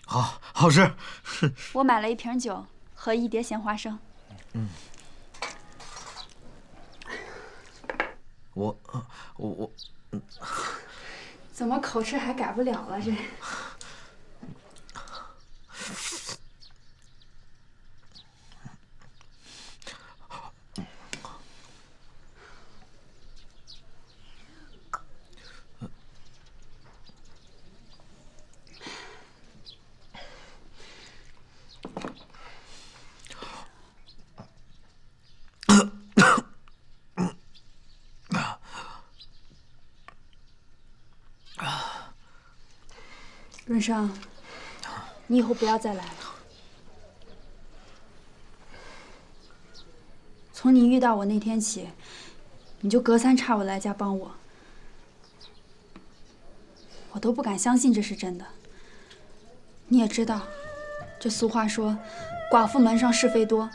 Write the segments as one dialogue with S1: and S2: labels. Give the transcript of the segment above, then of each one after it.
S1: 好，好吃。
S2: 我买了1瓶酒和1碟咸花生。
S1: 我，
S2: 怎么口吃还改不了了？这。润生，你以后不要再来了。从你遇到我那天起，你就隔三差五来家帮我，我都不敢相信这是真的。你也知道，这俗话说，寡妇门上是非多。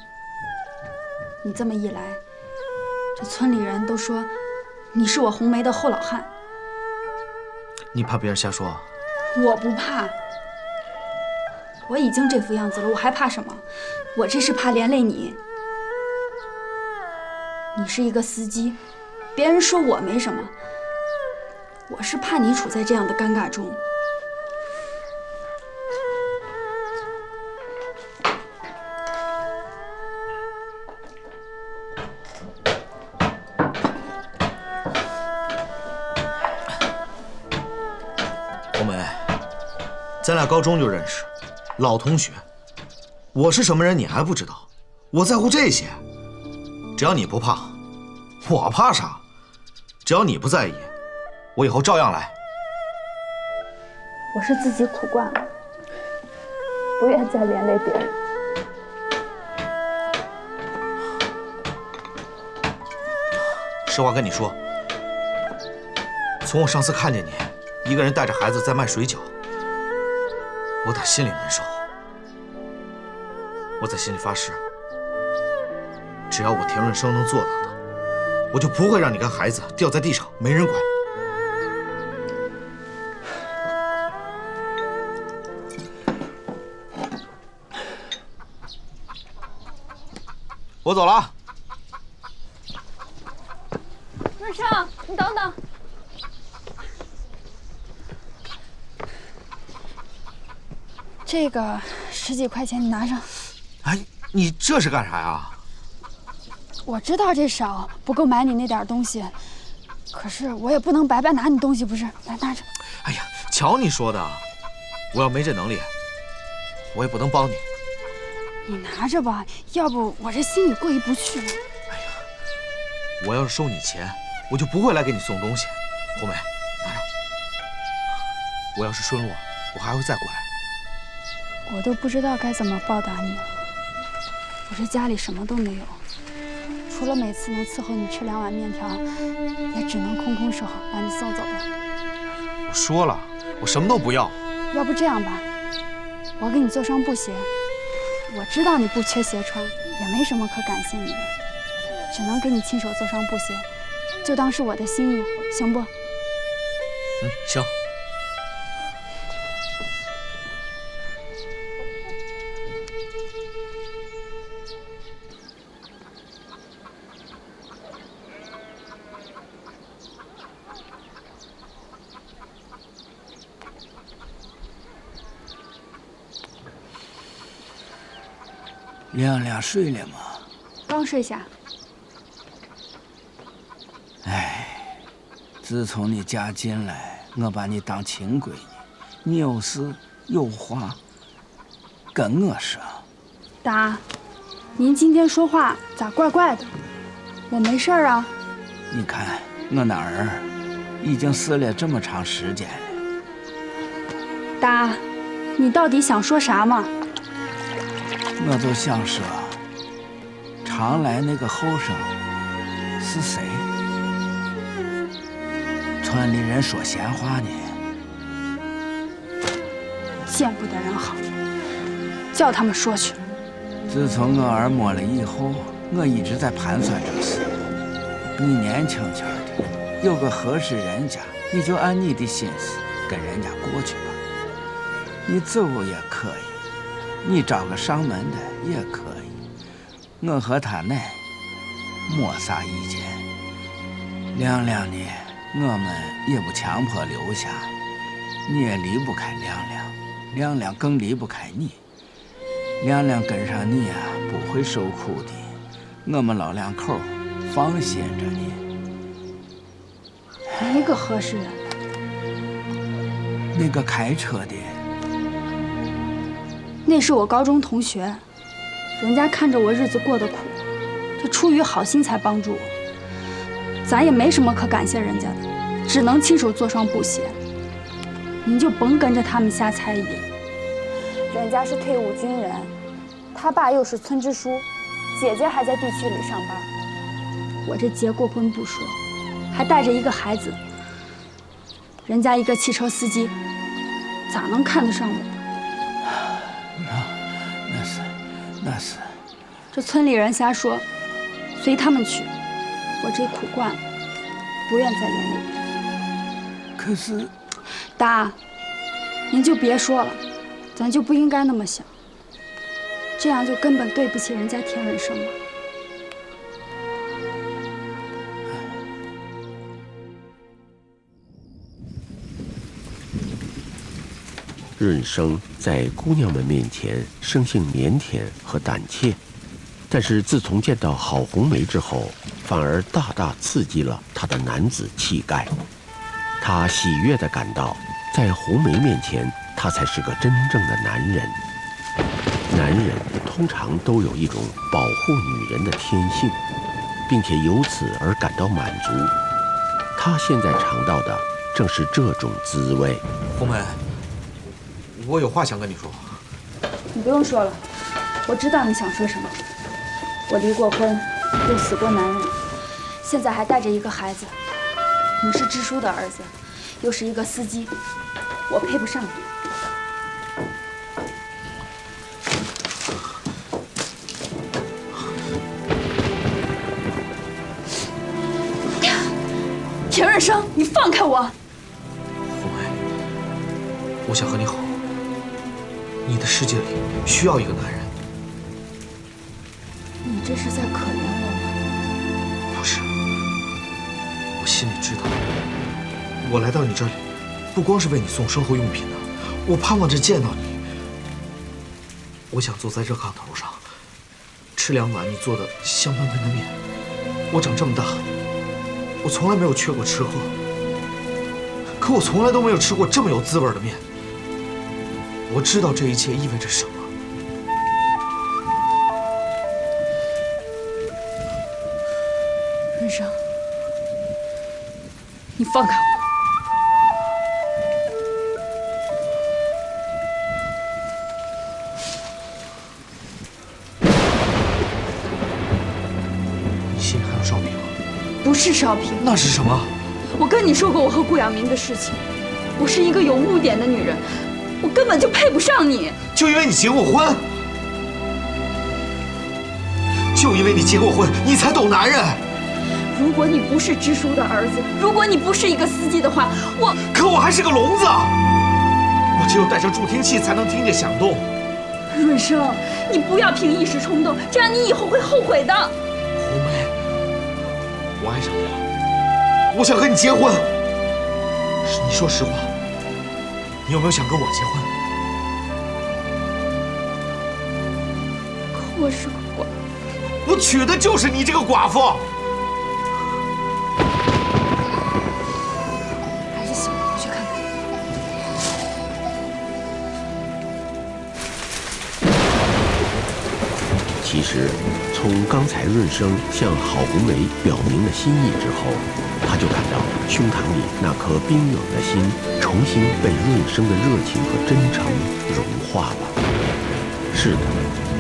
S2: 你这么一来，这村里人都说你是我红梅的后老汉。
S1: 你怕别人瞎说？
S2: 我不怕，我已经这副样子了，我还怕什么？我这是怕连累你。你是一个司机，别人说我没什么，我是怕你处在这样的尴尬中。
S1: 红梅，咱俩高中就认识，老同学。我是什么人你还不知道？我在乎这些。只要你不怕，我怕啥？只要你不在意，我以后照样来。
S2: 我是自己苦惯了，不愿再连累别人。
S1: 实话跟你说，从我上次看见你一个人带着孩子在卖水饺，我打心里难受。我在心里发誓，只要我田润生能做到的，我就不会让你跟孩子掉在地上没人管。我走了。
S2: 润生，你等等。这个10几块钱你拿上。
S1: 哎，你这是干啥呀？
S2: 我知道这少，不够买你那点东西，可是我也不能白白拿你东西，不是？来拿着。
S1: 哎呀，瞧你说的，我要没这能力，我也不能帮你。
S2: 你拿着吧，要不我这心里过意不去。
S1: 哎呀，我要是收你钱，我就不会来给你送东西。红梅，拿着。我要是顺路，我还会再过来。
S2: 我都不知道该怎么报答你了。我这家里什么都没有，除了每次能伺候你吃2碗面条，也只能空空手把你送走了。
S1: 我说了，我什么都不要。
S2: 要不这样吧，我给你做双布鞋。我知道你不缺鞋穿，也没什么可感谢你的，只能给你亲手做双布鞋，就当是我的心意，行不？
S1: 行。
S3: 亮亮睡了吗？
S2: 刚睡下。
S3: 哎，自从你嫁进来，我把你当亲闺女，你有事有话跟我说。
S2: 达，您今天说话咋怪怪的？我没事啊。
S3: 你看我那儿已经死了这么长时间了。
S2: 达，你到底想说啥嘛？
S3: 我就想说，常来那个后生是谁？村里人说闲话呢。
S2: 见不得人好，叫他们说去。
S3: 自从我儿没了以后，我一直在盘算这事。你年轻轻的，有个合适人家，你就按你的心思跟人家过去吧。你走也可以，你找个上门的也可以。我和他呢，没啥意见。亮亮呢，我们也不强迫留下，你也离不开亮亮，亮亮更离不开你。亮亮跟上你啊，不会受苦的。我们老两口放心着你。
S2: 哪个合适人？
S3: 那个开车的。
S2: 那是我高中同学，人家看着我日子过得苦，就出于好心才帮助我。咱也没什么可感谢人家的，只能亲手做双布鞋。您就甭跟着他们瞎猜疑。人家是退伍军人，他爸又是村支书，姐姐还在地区里上班。我这结过婚不说，还带着一个孩子，人家一个汽车司机，咋能看得上我？那是，这村里人瞎说，随他们去。我这苦惯了，不愿再连累。
S3: 可是，
S2: 大，您就别说了，咱就不应该那么想，这样就根本对不起人家田润生了。
S4: 润生在姑娘们面前生性腼腆和胆怯，但是自从见到郝红梅之后，反而大大刺激了他的男子气概。他喜悦地感到，在红梅面前，他才是个真正的男人。男人通常都有一种保护女人的天性，并且由此而感到满足。他现在尝到的正是这种滋味。
S1: 红梅，我有话想跟你说。
S2: 你不用说了，我知道你想说什么。我离过婚，又死过男人，现在还带着一个孩子。你是支书的儿子，又是一个司机，我配不上你。田润生，你放开我！
S1: 红梅，我想和你好。你的世界里需要一个男人。
S2: 你这是在可怜我吗？
S1: 不是，我心里知道，我来到你这里，不光是为你送生活用品的，我盼望着见到你。我想坐在这炕头上，吃2碗你做的香喷喷的面。我长这么大，我从来没有缺过吃喝，可我从来都没有吃过这么有滋味的面。我知道这一切意味着什么。
S2: 润生，你放开我！
S1: 你心里还有少平？
S2: 不是少平，
S1: 那是什么？
S2: 我跟你说过我和顾养民的事情。我是一个有污点的女人，我根本就配不上你。
S1: 就因为你结过婚，就因为你结过婚，你才懂男人。
S2: 如果你不是支书的儿子，如果你不是一个司机的话，
S1: 可我还是个聋子，我只有带着助听器才能听见响动。
S2: 润生，你不要凭一时冲动，这样你以后会后悔的。
S1: 红梅，我爱上你了，我想和你结婚。你说实话，你有没有想跟我结婚？
S2: 可我是个寡妇，
S1: 我娶的就是你这个寡妇。
S2: 还是行，我去看看。
S4: 其实，从刚才润生向郝红梅表明了心意之后，他就感到胸膛里那颗冰冷的心重新被润生的热情和真诚融化了。是的，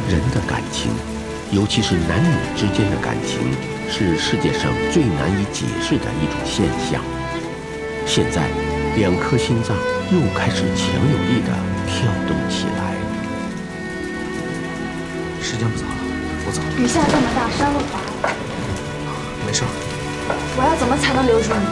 S4: 人的感情，尤其是男女之间的感情，是世界上最难以解释的一种现象。现在，2颗心脏又开始强有力地跳动起来。
S1: 时间不早了，我走了。
S2: 雨下这么大，山路滑，
S1: 没事。
S2: 我要怎么才能留住你？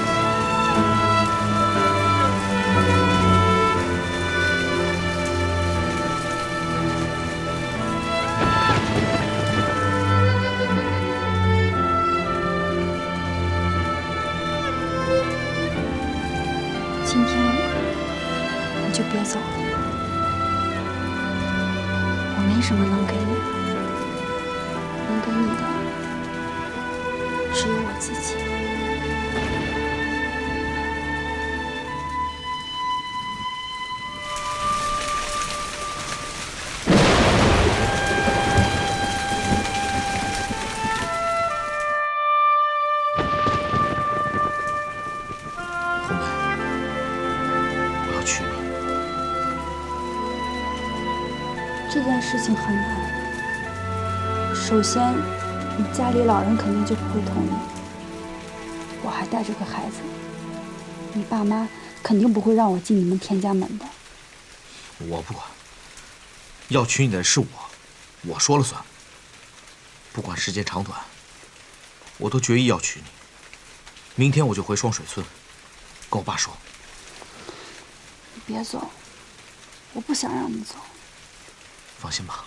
S2: 今天你就别走了，我没什么能给你的，能给你的只有我自己。
S1: 红梅，我要娶你。
S2: 这件事情很难。首先，你家里老人肯定就不会同意，我还带着个孩子，你爸妈肯定不会让我进你们田家门的。
S1: 我不管，要娶你的是我说了算。不管时间长短，我都决意要娶你。明天我就回双水村，跟我爸说。
S2: 你别走，我不想让你走。
S1: 放心吧，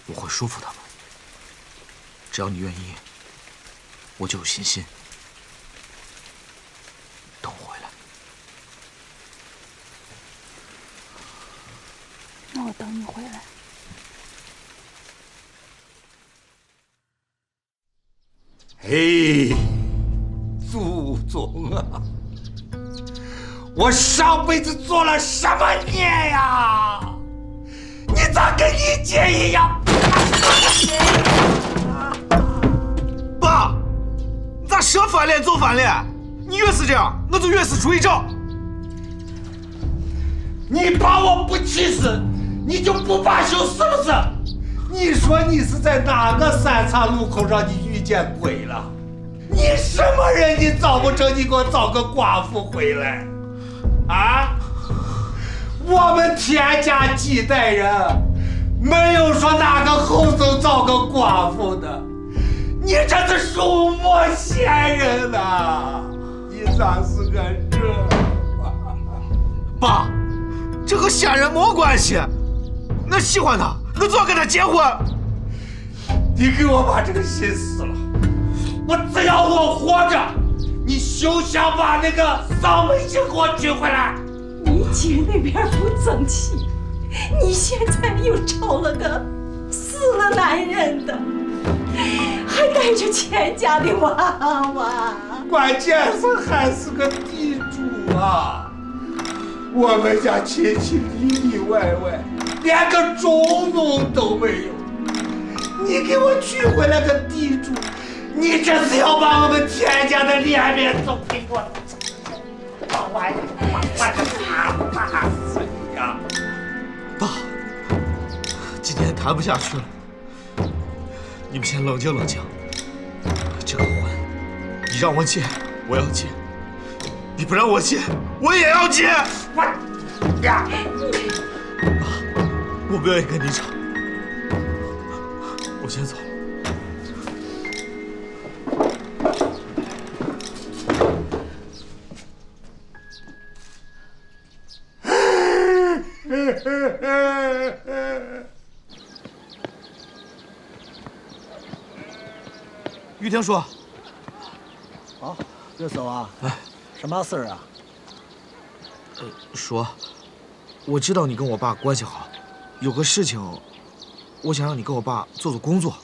S1: 我会说服他们。只要你愿意，我就有信心。等我回来。
S2: 那我等你回来。
S5: 嘿，祖宗啊！我上辈子做了什么孽呀？你咋跟你姐一样？
S1: 爸，你咋说翻脸就翻脸？你越是这样，我就越是追账。
S5: 你把我不气死，你就不罢休是不是？你说你是在哪个三岔路口让你遇见鬼了？你什么人？你找不成，你给我找个寡妇回来，啊？我们田家几代人，没有说哪个后生找个寡妇的。你这是辱没先人呐！你咋是个这？
S1: 爸，这和仙人没关系。我喜欢他，我就要跟他结婚。
S5: 你给我把这个心撕了！我只要我活着，你休想把那个丧门星给我娶回来！
S6: 你姐那边不争气，你现在又找了个死了男人的，还带着钱家的娃娃，
S5: 关键是还是个地主啊！我们家亲戚里里外外连个中农都没有，你给我娶回来个地主，你这是要把我们田家的脸面都给我把玩意把这打死你呀！
S1: 爸，今天谈不下去了，你们先冷静冷静。这个婚，你让我结，我要结；你不让我结，我也要结。
S5: 我呀！
S1: 爸，我不愿意跟你吵，我先走了。玉婷说：“
S7: 啊，岳嫂啊，什么事儿啊？
S1: 说，我知道你跟我爸关系好，有个事情，我想让你跟我爸做做工作。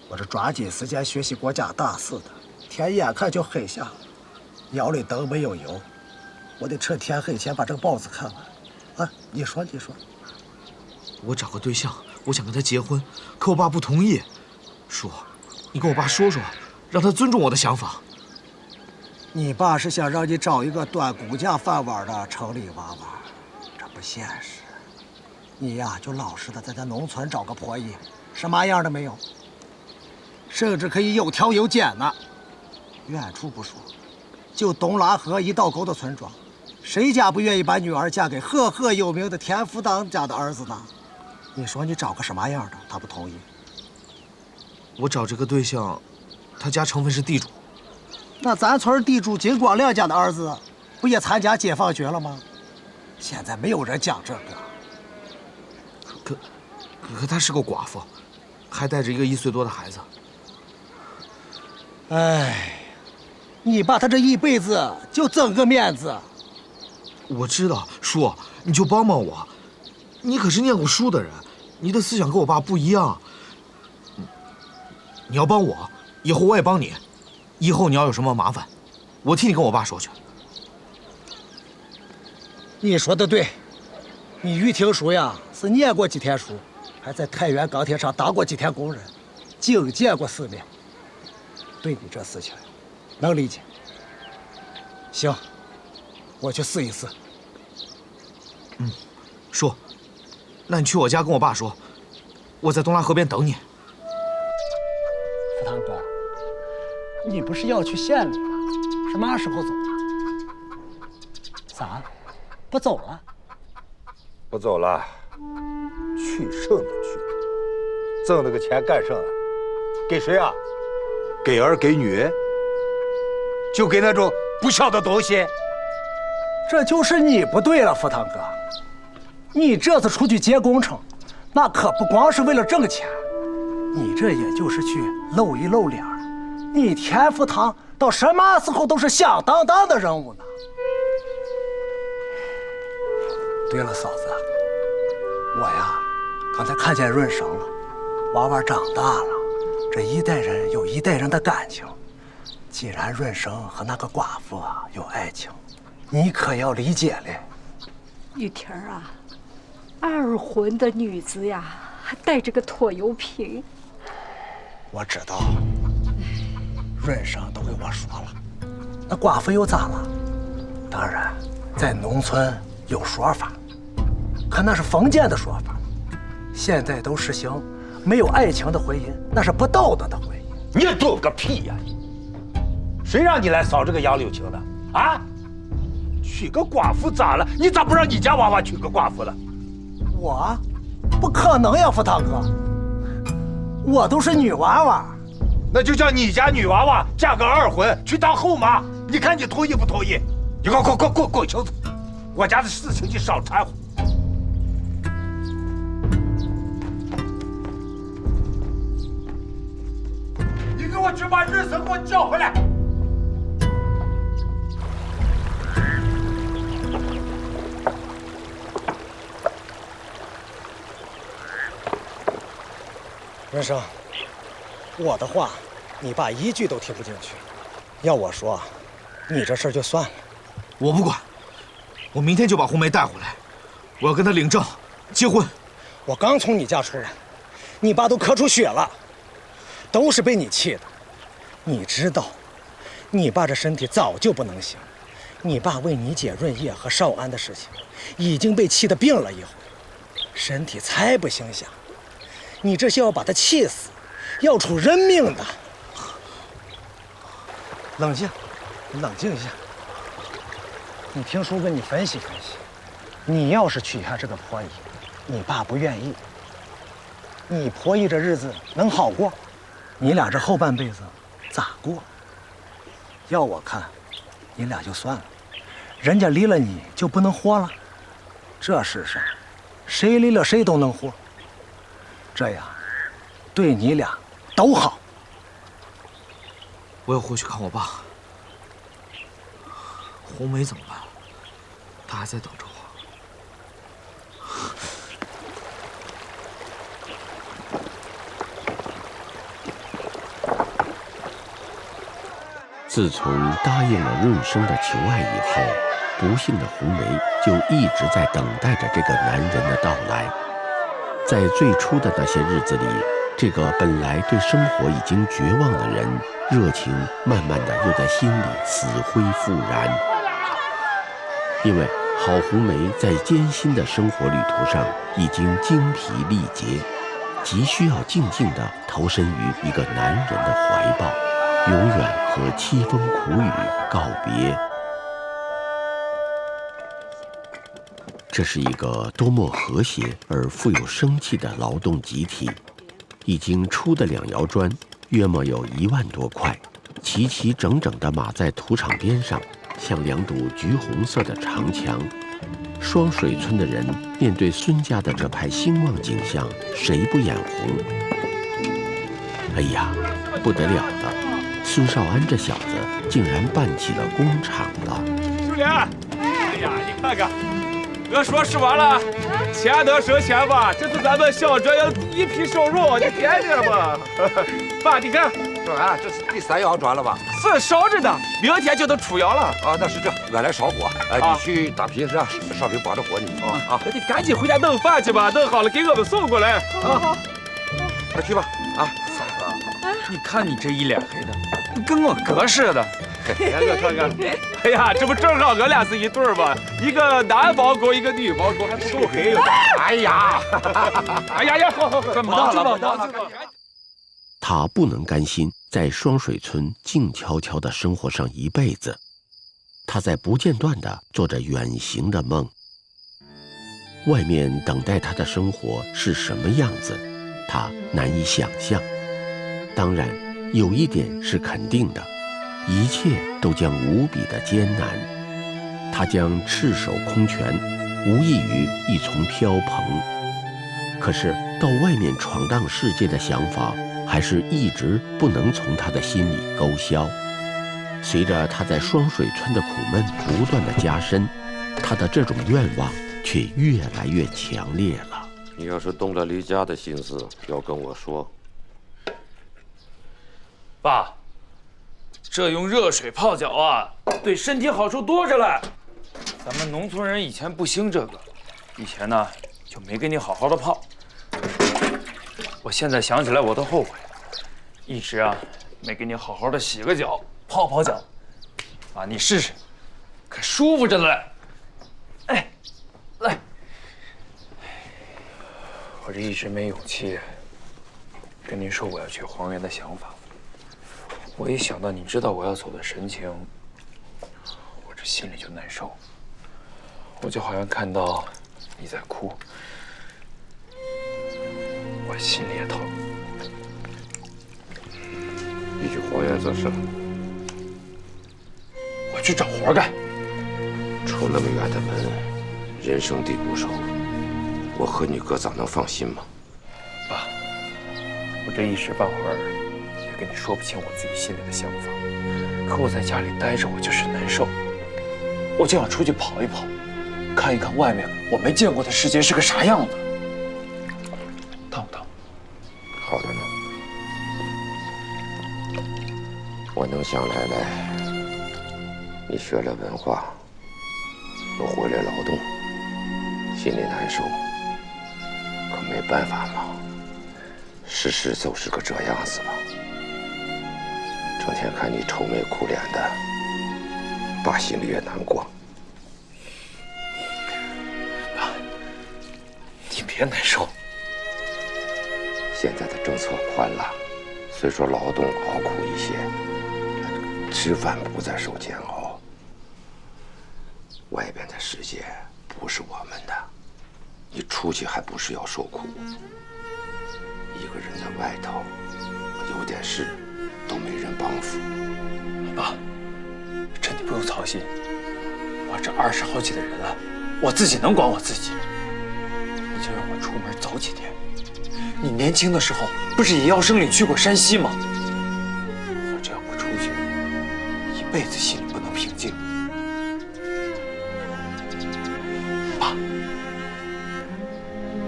S7: 我这抓紧时间学习国家大事的，天眼看就黑下了，窑里灯没有油，我得趁天黑前把这个报纸看完。啊，你说。
S1: 我找个对象，我想跟他结婚，可我爸不同意。叔，你跟我爸说说，让他尊重我的想法。
S7: 你爸是想让你找一个端公家饭碗的城里娃娃，这不现实。你呀，就老实的在咱农村找个婆姨，什么样的没有，甚至可以有条有剪呢。远处不说，就东拉河一道沟的村庄，谁家不愿意把女儿嫁给赫赫有名的田福当家的儿子呢？你说你找个什么样的，他不同意。
S1: 我找这个对象，他家成分是地主。
S7: 那咱村地主金光亮家的儿子，不也参加解放军了吗？现在没有人讲这个。
S1: 可他是个寡妇，还带着一个1岁多的孩子。
S7: 哎，你爸他这一辈子就挣个面子。
S1: 我知道，叔，你就帮帮我。你可是念过书的人，你的思想跟我爸不一样。你要帮我，以后我也帮你。以后你要有什么麻烦，我替你跟我爸说去。
S7: 你说的对，你于廷书呀是念过几天书，还在太原钢铁厂当过几天工人，净见过世面。对你这事情，能理解。行，我去试一试。
S1: 叔，那你去我家跟我爸说，我在东拉河边等你。
S7: 福堂哥，你不是要去县里吗？什么时候走啊？咋？不走了？
S5: 不走了，去剩的去，挣那个钱干什么？给谁啊？给儿给女？就给那种不孝的东西？
S7: 这就是你不对了，福堂哥。你这次出去接工程，那可不光是为了挣钱，你这也就是去露一露脸。你田福堂到什么时候都是响当当的人物呢。对了，嫂子，我呀，刚才看见润生了，娃娃长大了，这一代人有一代人的感情。既然润生和那个寡妇啊有爱情，你可要理解嘞。
S6: 玉婷啊，二婚的女子呀，还带着个拖油瓶。
S7: 我知道，润生都给我说了。那寡妇又咋了？当然，在农村有说法，可那是封建的说法。现在都实行没有爱情的婚姻，那是不道德的婚姻。
S5: 你懂个屁呀！谁让你来扫这个杨柳青的啊？娶个寡妇咋了？你咋不让你家娃娃娶个寡妇了？
S7: 我，不可能呀，福堂哥，我都是女娃娃。
S5: 那就叫你家女娃娃嫁个二婚去当后妈，你看你同意不同意？你给我滚球子！我家的事情你少掺和。你给我去把润生给我叫回来！
S7: 润生，我的话，你爸一句都听不进去。要我说，你这事儿就算了。
S1: 我不管，我明天就把红梅带回来，我要跟她领证，结婚。
S7: 我刚从你家出来，你爸都咳出血了，都是被你气的。你知道，你爸这身体早就不能行。你爸为你姐润叶和少安的事情，已经被气得病了一回，身体才不行想。你这是要把他气死，要出人命的。冷静，你冷静一下。你听叔跟你分析分析，你要是娶下这个婆姨，你爸不愿意，你婆姨这日子能好过？你俩这后半辈子咋过？要我看，你俩就算了，人家离了你就不能活了。这世上，谁离了谁都能活。这样，对你俩都好。
S1: 我要回去看我爸。红梅怎么办？她还在等着我。
S4: 自从答应了润生的求爱以后，不幸的红梅就一直在等待着这个男人的到来。在最初的那些日子里，这个本来对生活已经绝望的人，热情慢慢的又在心里死灰复燃。因为郝红梅在艰辛的生活旅途上已经精疲力竭，急需要静静地投身于一个男人的怀抱，永远和凄风苦雨告别。这是一个多么和谐而富有生气的劳动集体。已经出的2窑砖，约莫有1万多块，齐齐整整地码在土场边上，像2堵橘红色的长墙。双水村的人面对孙家的这派兴旺景象，谁不眼红？哎呀，不得了了！孙少安这小子竟然办起了工厂了。
S8: 秀莲，哎呀，你看看，我说实话了，钱能省钱吧？这是咱们小转营第一批收入，你天天吧。爸，你看，
S9: 这玩意这是第3窑转了吧？
S8: 是烧着呢，明天就能出窑了。
S9: 啊，那是这，我来烧火。你去打皮上烧饼包着火呢。
S8: 那你赶紧回家弄饭去吧，弄好了给我们送过来。
S9: 好，快去吧。啊，
S8: 三哥，你看你这一脸黑的，你跟我哥似的。来，我看看。哎呀，这不正好我俩是一对吗？一个男包公，一个女包公，还不够黑哟。
S9: 哎呀，
S8: 哎呀呀，好，忙去吧，忙去吧。
S4: 他不能甘心在双水村静悄悄地生活上一辈子，他在不间断地做着远行的梦。外面等待他的生活是什么样子，他难以想象。当然，有一点是肯定的，一切都将无比的艰难。他将赤手空拳，无异于一丛飘蓬。可是到外面闯荡世界的想法，还是一直不能从他的心里勾销。随着他在双水村的苦闷不断的加深，他的这种愿望却越来越强烈了。
S10: 你要是动了离家的心思，要跟我说。
S8: 爸，这用热水泡脚啊，对身体好处多着了。咱们农村人以前不兴这个，以前呢就没给你好好的泡。我现在想起来我都后悔，一直啊没给你好好的洗个脚、泡脚。啊，你试试，可舒服着呢。哎，来，我这一直没勇气跟您说我要去黄原的想法。我一想到你知道我要走的神情，我这心里就难受。我就好像看到你在哭，我心里也疼。
S10: 你去黄原做什么？
S8: 我去找活干。
S10: 出那么远的门，人生地不熟，我和你哥咋能放心嘛？
S8: 爸，我这一时半会儿也跟你说不清我自己心里的想法。可我在家里待着，我就是难受。我就想出去跑一跑，看一看外面我没见过的世界是个啥样子。疼不疼？
S10: 好的呢。我能想来，你学了文化，又回来劳动，心里难受，可没办法嘛，事实就是个这样子嘛。整天看你愁眉苦脸的，爸心里也难过。
S8: 爸，你别难受。
S10: 现在的政策宽了，虽说劳动熬苦一些，吃饭不再受煎熬。外边的世界不是我们的，你出去还不是要受苦？一个人在外头，有点事都没人帮扶。
S8: 爸，这你不用操心，我这20好几的人了，我自己能管我自己。你就让我出门走几天。你年轻的时候不是也要生里去过山西吗？我这要不出去，一辈子心里不能平静。爸，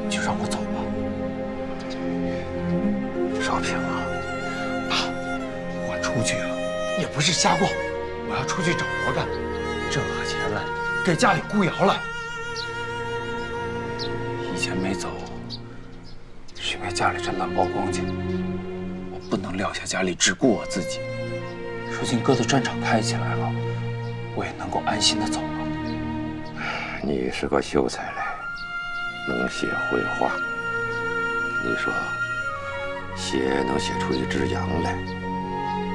S8: 你就让我走吧。
S10: 少平啊，
S8: 爸，我出去了也不是瞎逛，我要出去找活干，挣了钱了，给家里雇窑了。以前没走，是因为家里这烂包光景，我不能撂下家里只顾我自己。如今哥的砖厂开起来了，我也能够安心的走了。
S10: 你是个秀才嘞，能写会画。你说，写能写出一只羊来，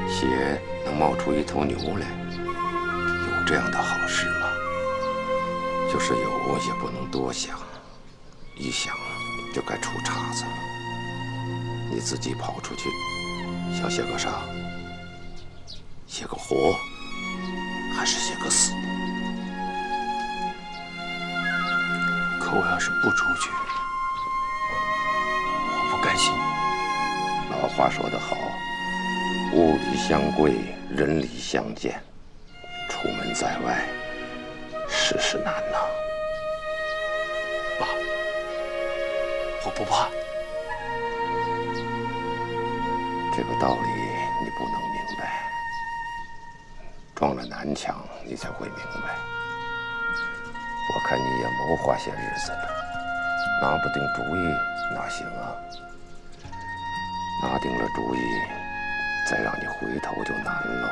S10: 写能冒出一头牛来，有这样的好事吗？就是有，也不能多想，一想就该出岔子了。你自己跑出去，想写个啥？写个活，还是写个死？
S8: 可我要是不出去，我不甘心。
S10: 老话说得好，物里相贵，人里相见。出门在外，世事难呐。
S11: 爸，我不怕。
S10: 这个道理你不能明白，撞了南墙你才会明白。我看你也谋划些日子了，拿不定主意哪行啊？拿定了主意，再让你回头就难喽。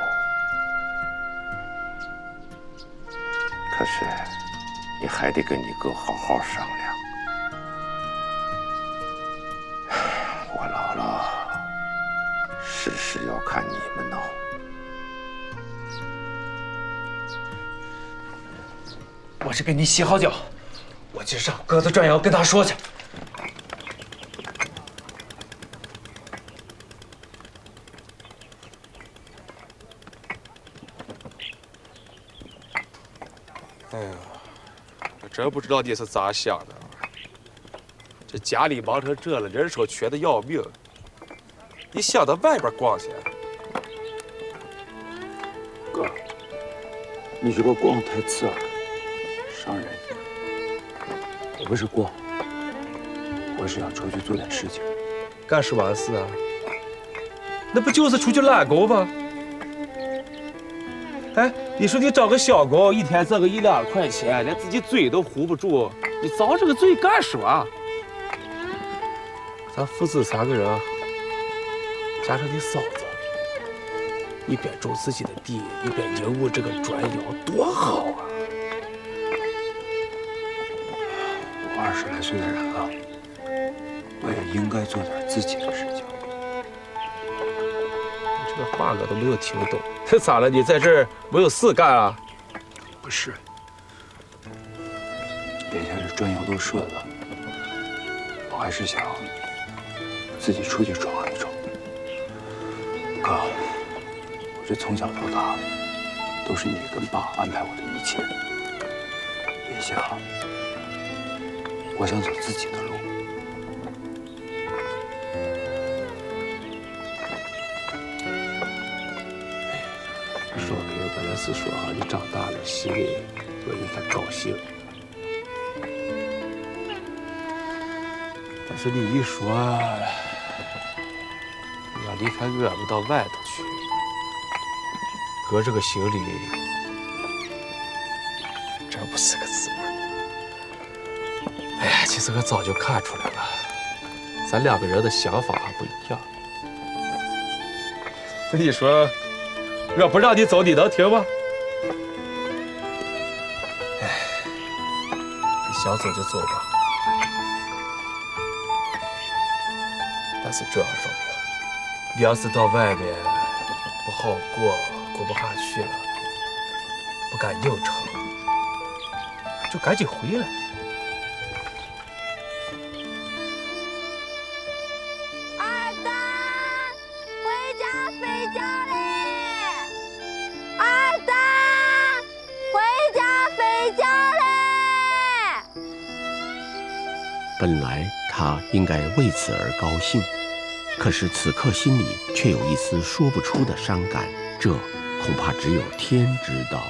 S10: 可是你还得跟你哥好好商量。我姥姥，事事要看你们闹。
S11: 我是给你洗好脚，我去上鸽子转窑跟他说去。
S12: 哎呀，我真不知道你是咋想的。这家里忙成这了，人手缺的要命，你想到外边逛去？
S11: 哥，你这个逛太次了，伤人。我不是逛，我是要出去做点事情。
S12: 干什么事啊？那不就是出去揽工吗？哎，你说你找个小工，一天挣个1、2块钱，连自己嘴都糊不住，你遭这个罪干什么？咱父子3个人，加上你嫂子，一边种自己的地，一边营务这个砖窑，多好啊！
S11: 我20来岁的人了，我也应该做点自己的事情。
S12: 你这个话我都没有听懂。这咋了？你在这儿没有事干啊？
S11: 不是，眼下这砖窑都顺了，我还是想自己出去闯一闯。哥，我这从小到大都是你跟爸安排我的一切，眼下我想走自己的路。
S12: 说给我本来是说哈，你长大了心里我应该高兴，但是你一说你要离开我们到外头去，哥这个心里真不是个滋味。哎呀，其实我早就看出来了，咱2个人的想法还不一样。那你说？我不让你走，你能听吗？哎，你想走就走吧。但是这样说明，你要是到外面不好过，过不下去了，不敢应承，就赶紧回来。
S4: 本来他应该为此而高兴，可是此刻心里却有一丝说不出的伤感，这恐怕只有天知道。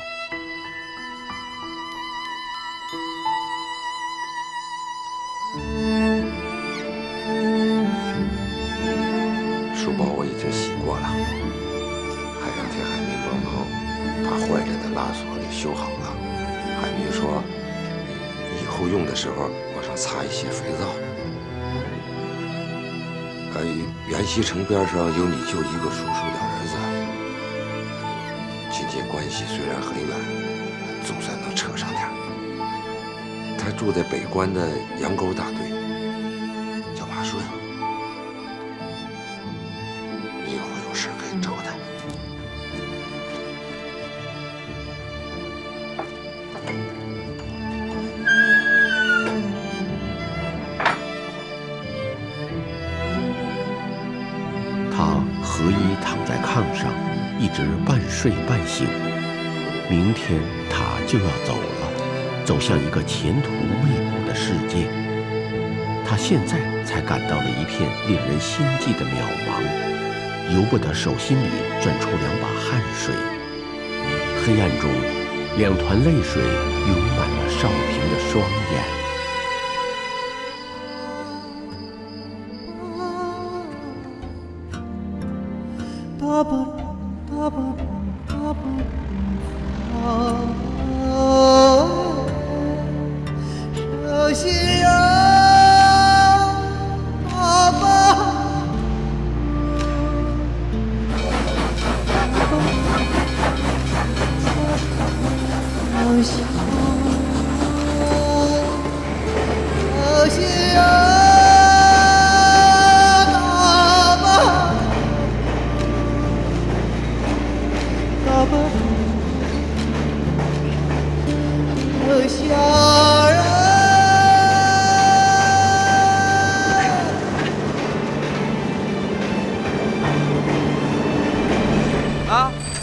S10: 书包我已经洗过了，还2天海明帮忙把坏了的拉锁给修好了。海明说，以后用的时候往上擦一些肥皂。袁西城边上有你舅一个叔叔的儿子，亲戚关系虽然很远，总算能扯上点。他住在北关的杨沟大队，叫马顺。你以后有事可以找他。
S4: 何以躺在炕上，一直半睡半醒。明天他就要走了，走向一个前途未卜的世界。他现在才感到了一片令人心悸的渺茫，由不得手心里钻出2把汗水。黑暗中，2团泪水涌满了少平的双眼。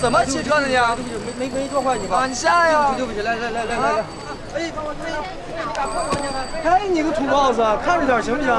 S13: 怎么骑车呢你？没多坏你吧？啊，你下来呀！对不起，来。哎，你个土包子，看着点行不行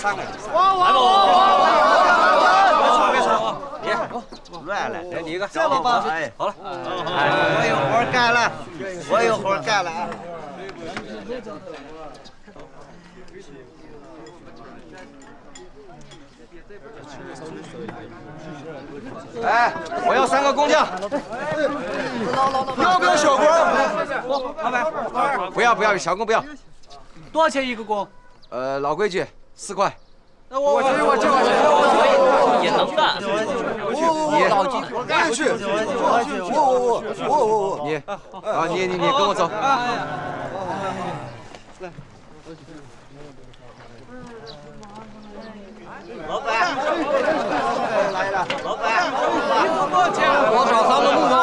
S13: ？3
S14: 个人。别吵，别乱了，来你一个。
S13: 这么吧，
S14: 哎，好了，我有活干了，我有活干了啊。哎，我要3个工匠。要不要小工？老板，不要，小工不要。
S13: 多少钱一个工？
S14: 老规矩，4块。
S13: 那我
S14: 也能干。你
S13: 老鸡，
S14: 我干去。我你啊，你跟我走。老板，来了，老板，
S13: 多少3个木头？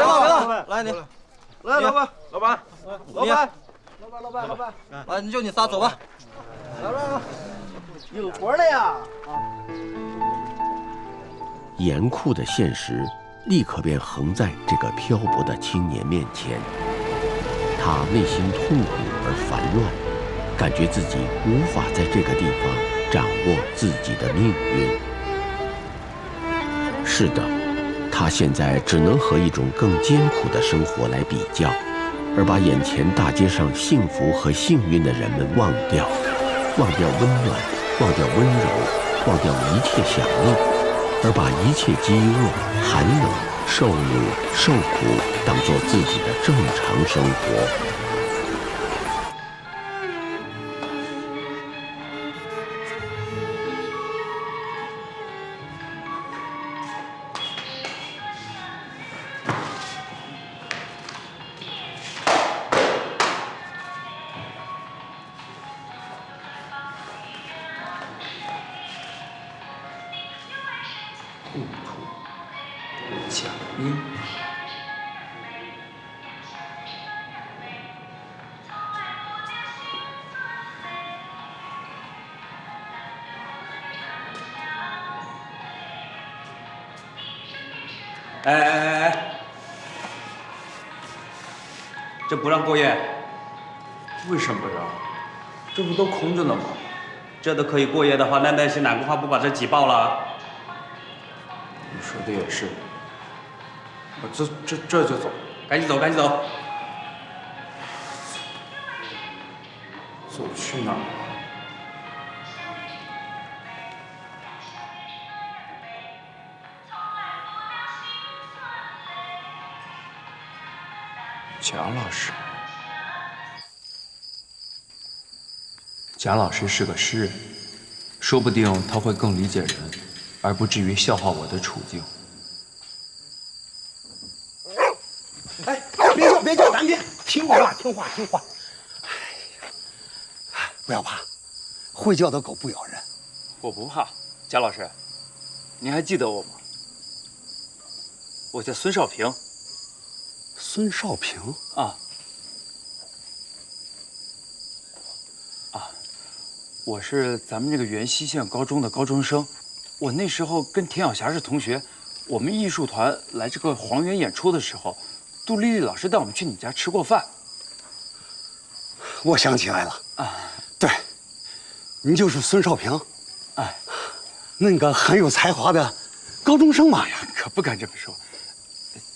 S13: 老板，来你，
S14: 来老板，老板，
S13: 来就你仨走吧。
S14: 来，有活了呀！
S4: 严酷的现实立刻便横在这个漂泊的青年面前，他内心痛苦而烦乱，感觉自己无法在这个地方掌握自己的命运。是的，他现在只能和一种更艰苦的生活来比较，而把眼前大街上幸福和幸运的人们忘掉，忘掉温暖，忘掉温柔，忘掉一切享乐，而把一切饥饿、寒冷、受辱、受苦当作自己的正常生活。
S14: 哎，这不让过夜？
S11: 为什么不让？这不都空着呢吗？
S14: 这都可以过夜的话，那些南宫话不把这挤爆了？
S11: 你说的也是。这就走，
S14: 赶紧走。
S11: 去哪儿了？蒋老师，蒋老师是个诗人，说不定他会更理解人，而不至于笑话我的处境。
S7: 哎，别叫，咱别听话。不要怕，会叫的狗不咬人。
S11: 我不怕，贾老师，您还记得我吗？我叫孙少平。
S7: 孙少平
S11: 啊，我是咱们这个原西县高中的高中生。我那时候跟田晓霞是同学，我们艺术团来这个黄原演出的时候，杜丽丽老师带我们去你家吃过饭。
S7: 我想起来了啊，对，您就是孙少平，
S11: 哎，
S7: 那个很有才华的高中生嘛。
S11: 哎呀，可不敢这么说，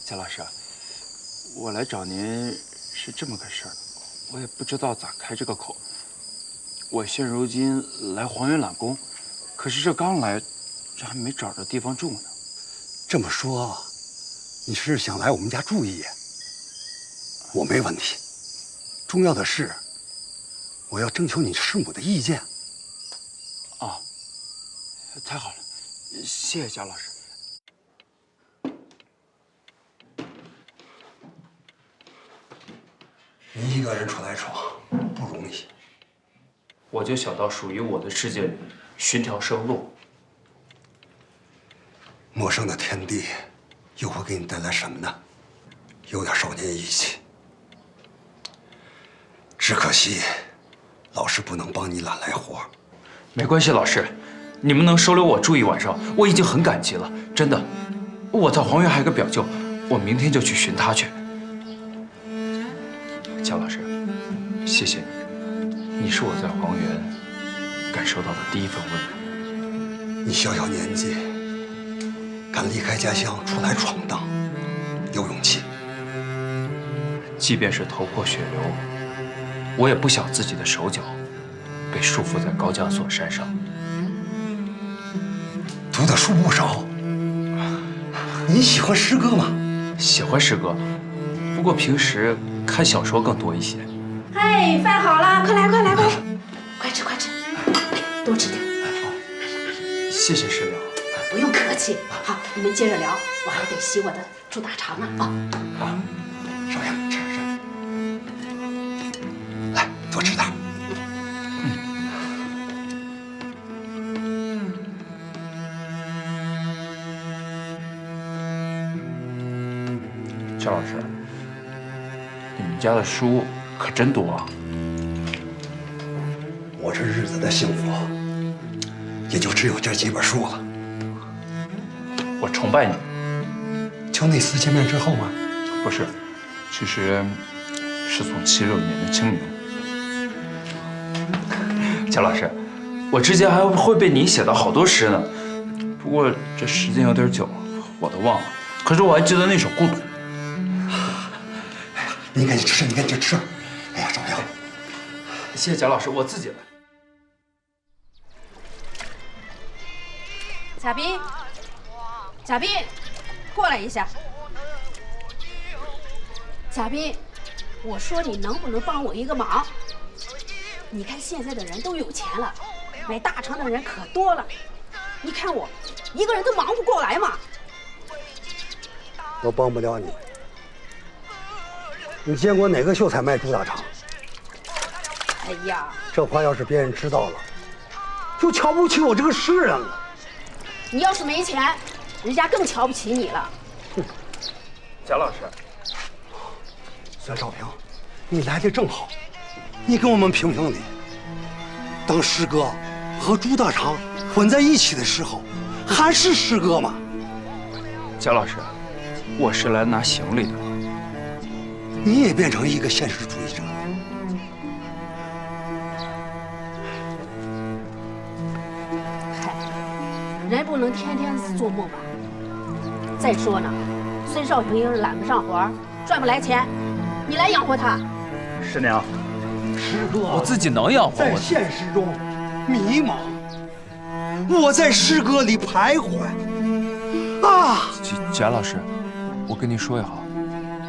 S11: 贾老师。我来找您是这么个事儿，我也不知道咋开这个口。我现如今来黄原揽工，可是这刚来，这还没找着地方住呢。
S7: 这么说，你是想来我们家住一夜？我没问题。重要的是，我要征求你师母的意见。
S11: 啊，太好了，谢谢贾老师。
S7: 你一个人出来闯不容易，
S11: 我就想到属于我的世界里寻条生路。
S7: 陌生的天地，又会给你带来什么呢？有点少年意气。只可惜，老师不能帮你揽来活。
S11: 没关系，老师，你们能收留我住一晚上，我已经很感激了，真的。我在黄原还有个表舅，我明天就去寻他去。蒋老师，谢谢你，你是我在黄原感受到的第一份温暖。
S7: 你小小年纪，敢离开家乡出来闯荡，有勇气。
S11: 即便是头破血流，我也不想自己的手脚被束缚在高加索山上。
S7: 读的书不少，你喜欢诗歌吗？
S11: 喜欢诗歌，不过平时看小说更多一些。
S6: 嗨，饭好了，快来，快吃，多吃点。
S11: 谢谢师娘。
S6: 不用客气。好，你们接着聊，我还得洗我的猪大肠呢啊。
S7: 好，少阳吃。来，多吃点。
S11: 蒋老师，你们家的书可真多啊！
S7: 我这日子的幸福，也就只有这几本书了。
S11: 我崇拜你。
S7: 就那次见面之后吗？
S11: 不是，其实是从76年的清明。蒋老师，我之前还会被你写到好多诗呢，不过这时间有点久，我都忘了。可是我还记得那首《孤独》。
S7: 你赶紧吃，哎呀，少阳，
S11: 谢谢蒋老师，我自己来。
S6: 贾斌，过来一下。贾斌，我说你能不能帮我一个忙？你看现在的人都有钱了，买大肠的人可多了，你看我一个人都忙不过来嘛。
S7: 我帮不了你。你见过哪个秀才卖猪大肠？
S6: 哎呀，
S7: 这话要是别人知道了，就瞧不起我这个诗人了。
S6: 你要是没钱，人家更瞧不起你了。
S11: 蒋老师，
S7: 孙少平，你来的正好，你跟我们评评理。当诗歌和猪大肠混在一起的时候，还是诗歌吗？
S11: 蒋老师，我是来拿行李的。
S7: 你也变成一个现实主义者了。
S6: 嗨，人不能天天做梦吧。再说呢，孙少平要是揽不上活，赚不来钱，你来养活他。
S11: 师娘，
S7: 师
S5: 师哥
S8: 我自己能养活
S5: 在现实中迷茫，我在诗歌里徘徊。啊，
S11: 贾老师，我跟你说一下，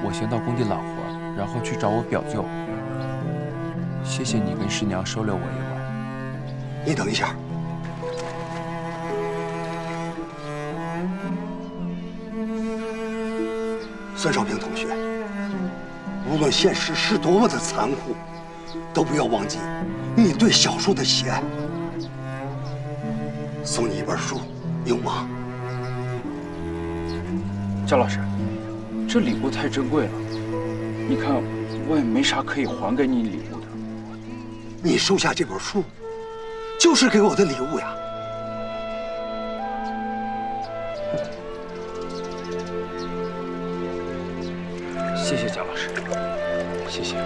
S11: 我先到工地揽活，然后去找我表舅。谢谢你跟师娘收留我一晚。
S5: 你等一下。孙少平同学，无论现实是多么的残酷，都不要忘记你对小说的喜爱。送你一本书，有吗？
S11: 贾老师，这礼物太珍贵了，你看我也没啥可以还给你礼物的。
S5: 你收下这本书，就是给我的礼物呀。
S11: 谢谢贾老师，谢谢。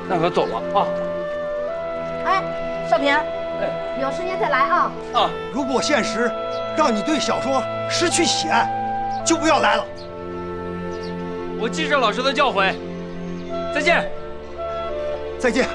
S11: 那可走了啊！
S6: 哎，少平，有时间再来啊！
S5: 啊，如果现实让你对小说失去喜爱，就不要来了。
S8: 我记着老师的教诲，再见。
S5: 再见。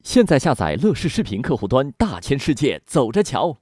S15: 现在下载乐视视频客户端，大千世界走着瞧。